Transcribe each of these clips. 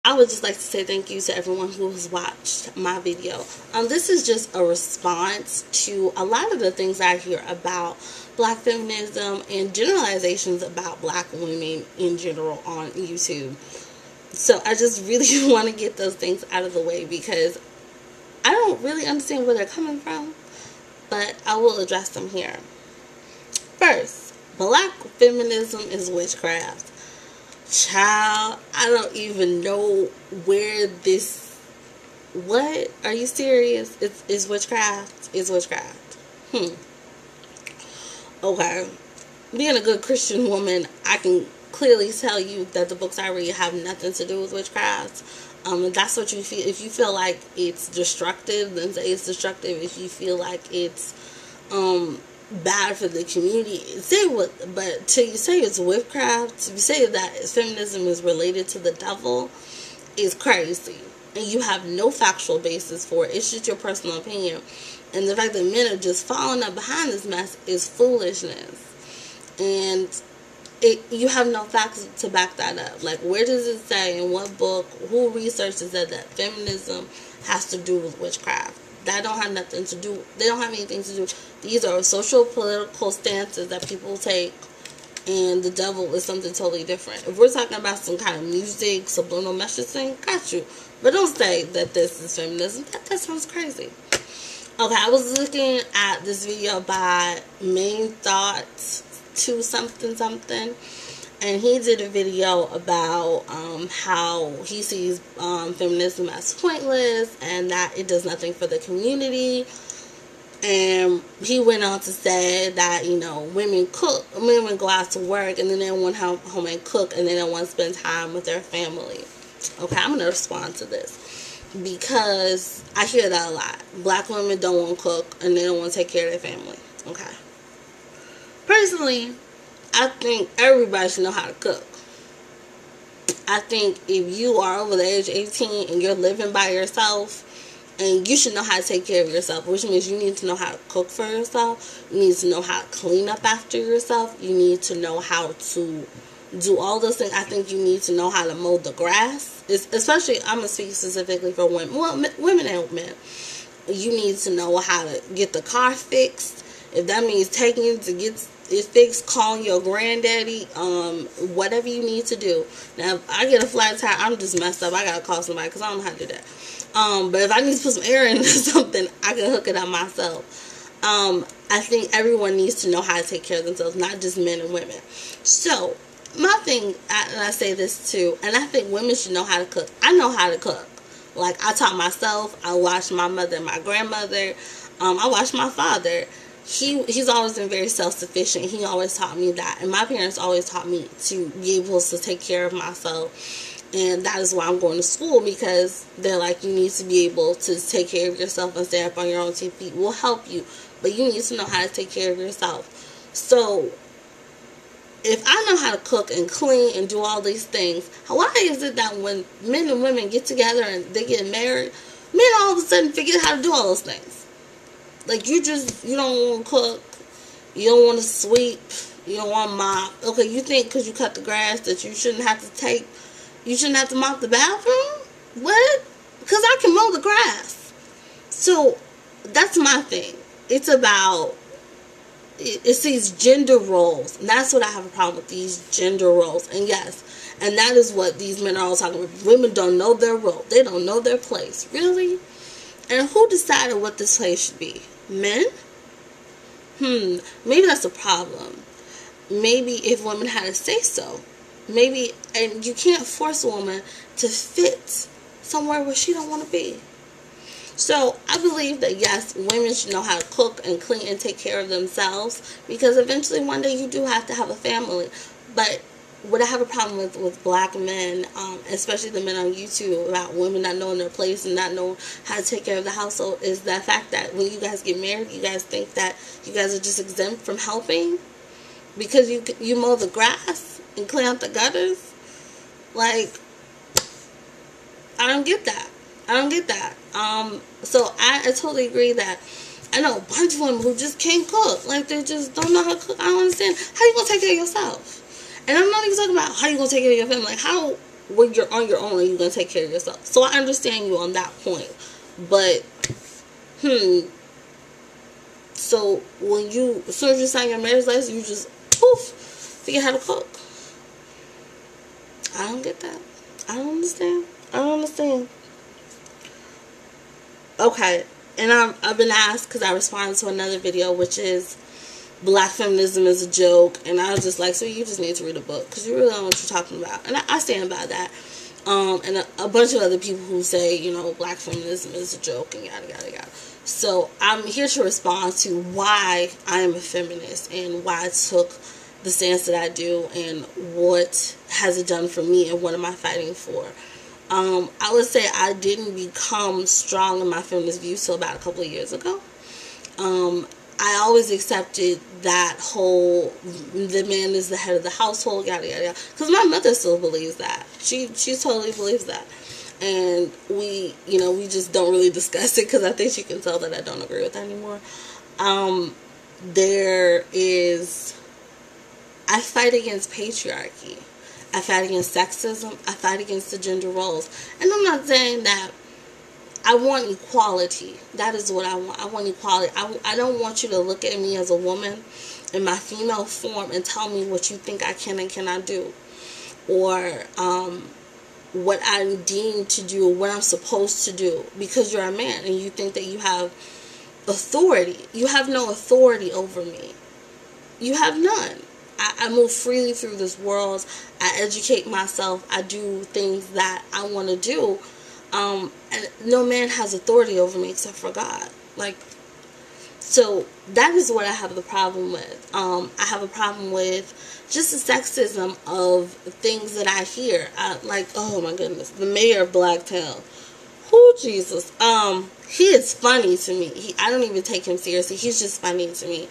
I would just like to say thank you to everyone who has watched my video. This is just a response to a lot of the things I hear about black feminism and generalizations about black women in general on YouTube. So I just really want to get those things out of the way because I don't really understand where they're coming from, but I will address them here. First, black feminism is witchcraft. Child, I don't even know where this... What? Are you serious? It's witchcraft? It's witchcraft. Okay. Being a good Christian woman, I can clearly tell you that the books I read have nothing to do with witchcraft. If that's what you feel, if you feel like it's destructive, then say it's destructive. If you feel like it's bad for the community, say what. But to you say it's witchcraft, to say that feminism is related to the devil, is crazy, and you have no factual basis for it. It's just your personal opinion, and the fact that men are just following up behind this mess is foolishness, and you have no facts to back that up. Like, where does it say, in what book, who researches that feminism has to do with witchcraft? That don't have nothing to do, they don't have anything to do. These are social political stances that people take, and the devil is something totally different. If we're talking about some kind of music, subliminal messaging, got you. But don't say that this is feminism. That sounds crazy. Okay, I was looking at this video by Main Thoughts to something, and he did a video about how he sees feminism as pointless and that it does nothing for the community. And he went on to say that, you know, women go out to work and then they want to home and cook, and they don't want to spend time with their family. Okay, I'm going to respond to this because I hear that a lot. Black women don't want to cook and they don't want to take care of their family. Okay. Personally, I think everybody should know how to cook. I think if you are over the age of 18 and you're living by yourself, and you should know how to take care of yourself, which means you need to know how to cook for yourself. You need to know how to clean up after yourself. You need to know how to do all those things. I think you need to know how to mow the grass. Especially, I'm going to speak specifically for women. Well, women and men. You need to know how to get the car fixed. If that means taking it to get it fixed, calling your granddaddy, whatever you need to do. Now, if I get a flat tire, I'm just messed up. I got to call somebody because I don't know how to do that. But if I need to put some air in or something, I can hook it up myself. I think everyone needs to know how to take care of themselves, not just men and women. So, my thing, and I say this too, and I think women should know how to cook. I know how to cook. Like, I taught myself. I watched my mother and my grandmother. I watched my father. He's always been very self-sufficient. He always taught me that. And my parents always taught me to be able to take care of myself. And that is why I'm going to school, because they're like, you need to be able to take care of yourself and stand up on your own 2 feet. We'll help you, but you need to know how to take care of yourself. So, if I know how to cook and clean and do all these things, why is it that when men and women get together and they get married, men all of a sudden forget how to do all those things? Like, you don't want to cook, you don't want to sweep, you don't want to mop. Okay, you think because you cut the grass that you shouldn't have to mop the bathroom? What? Because I can mow the grass. So, that's my thing. It's about, it's these gender roles. And that's what I have a problem with, these gender roles. And yes, and that is what these men are all talking about. Women don't know their role. They don't know their place. Really? And who decided what this place should be? Men? Maybe that's a problem. Maybe if women had to say so. Maybe, and you can't force a woman to fit somewhere where she don't want to be. So, I believe that yes, women should know how to cook and clean and take care of themselves, because eventually one day you do have to have a family. But what I have a problem with black men, especially the men on YouTube, about women not knowing their place and not knowing how to take care of the household, is the fact that when you guys get married, you guys think that you guys are just exempt from helping because you mow the grass and clean out the gutters. Like, I don't get that. So I totally agree that I know a bunch of women who just can't cook. Like, they just don't know how to cook. I don't understand. How you gonna take care of yourself? And I'm not even talking about how you gonna take care of your family. Like, how when you're on your own and you're going to take care of yourself. So I understand you on that point. But, so when you, as soon as you sign your marriage license, you just, poof, forget how to cook. I don't get that. I don't understand. Okay, and I've been asked, because I responded to another video, which is Black feminism is a joke, and I was just like, so you just need to read a book, because you really don't know what you're talking about. And I stand by that. And a bunch of other people who say, you know, Black feminism is a joke, and yada, yada, yada. So I'm here to respond to why I am a feminist, and why I took the stance that I do, and what has it done for me, and what am I fighting for. I would say I didn't become strong in my feminist views till about a couple of years ago. I always accepted that whole, the man is the head of the household, yada, yada, yada. Because my mother still believes that. She totally believes that. And we just don't really discuss it, because I think she can tell that I don't agree with that anymore. I fight against patriarchy. I fight against sexism. I fight against the gender roles. And I'm not saying that I want equality. That is what I want. I want equality. I don't want you to look at me as a woman in my female form and tell me what you think I can and cannot do. Or what I'm deemed to do, or what I'm supposed to do, because you're a man and you think that you have authority. You have no authority over me. You have none. I move freely through this world. I educate myself. I do things that I want to do. And no man has authority over me except for God. So that is what I have the problem with. I have a problem with just the sexism of things that I hear. Oh my goodness, the mayor of Blacktown. Oh Jesus. He is funny to me. I don't even take him seriously. He's just funny to me.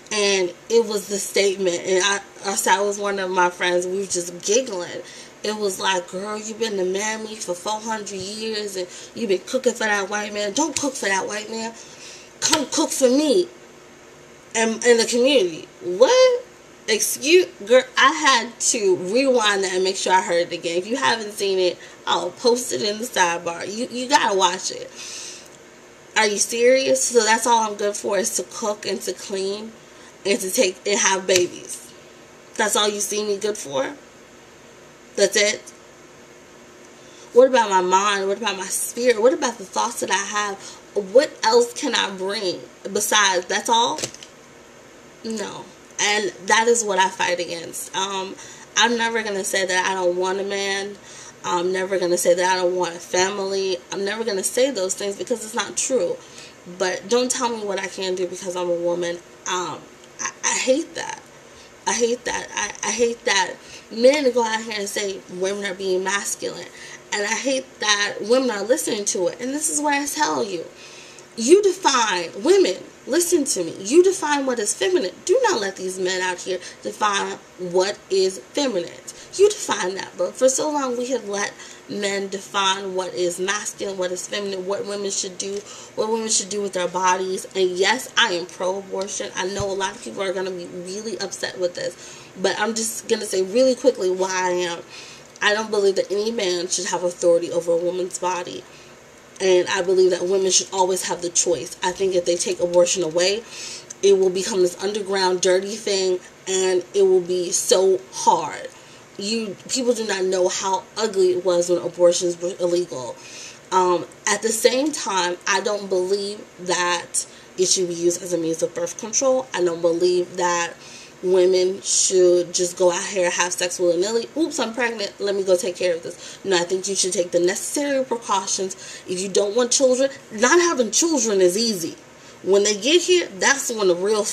And it was the statement, and I was one of my friends, we were just giggling. It was like, girl, you've been the mammy for 400 years, and you've been cooking for that white man. Don't cook for that white man. Come cook for me and in the community. What? Excuse, girl, I had to rewind that and make sure I heard it again. If you haven't seen it, I'll post it in the sidebar. You gotta watch it. Are you serious? So that's all I'm good for, is to cook and to clean and to take and have babies. That's all you see me good for? That's it? What about my mind? What about my spirit? What about the thoughts that I have? What else can I bring besides? That's all? No. And that is what I fight against. I'm never going to say that I don't want a man. I'm never going to say that I don't want a family. I'm never going to say those things, because it's not true. But don't tell me what I can do because I'm a woman. I hate that. I hate that. I hate that men go out here and say women are being masculine. And I hate that women are listening to it. And this is what I tell you. You define, women, listen to me. You define what is feminine. Do not let these men out here define what is feminine. You define that. But for so long we have let men define what is masculine, what is feminine, what women should do with their bodies. And yes, I am pro-abortion. I know a lot of people are going to be really upset with this. But I'm just going to say really quickly why I am. I don't believe that any man should have authority over a woman's body. And I believe that women should always have the choice. I think if they take abortion away, it will become this underground dirty thing, and it will be so hard. People do not know how ugly it was when abortions were illegal. At the same time, I don't believe that it should be used as a means of birth control. I don't believe that women should just go out here and have sex willy-nilly. Oops, I'm pregnant. Let me go take care of this. No, I think you should take the necessary precautions. If you don't want children, not having children is easy. When they get here, that's when the real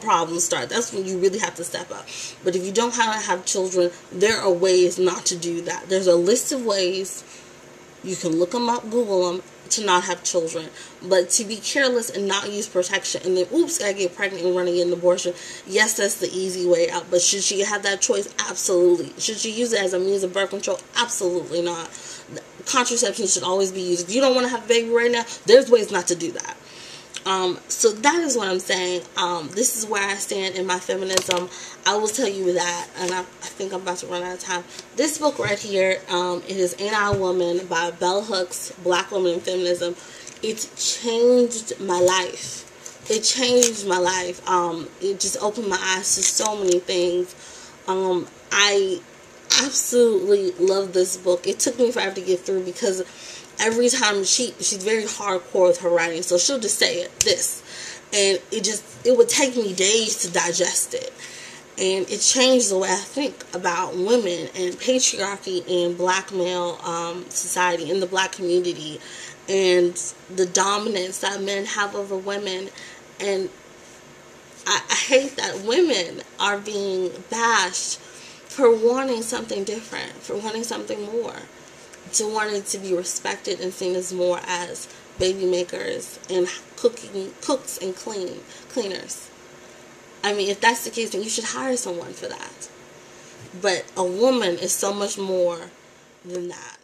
problems start. That's when you really have to step up. But if you don't have children, there are ways not to do that. There's a list of ways. You can look them up, Google them, to not have children. But to be careless and not use protection and then, oops, I get pregnant and run and get an abortion. Yes, that's the easy way out. But should she have that choice? Absolutely. Should she use it as a means of birth control? Absolutely not. Contraception should always be used. If you don't want to have a baby right now, there's ways not to do that. So that is what I'm saying. This is where I stand in my feminism. I will tell you that, and I think I'm about to run out of time. This book right here, it is Ain't I a Woman by Bell Hooks, Black Woman in Feminism. It changed my life. It changed my life. It just opened my eyes to so many things. I absolutely love this book. It took me forever to get through because every time she's very hardcore with her writing, so she'll just say this, and it would take me days to digest it, and it changed the way I think about women and patriarchy and black male society in the black community, and the dominance that men have over women. And I hate that women are being bashed for wanting something different, for wanting something more, to wanting to be respected and seen as more as baby makers and cooks and cleaners. I mean, if that's the case, then you should hire someone for that. But a woman is so much more than that.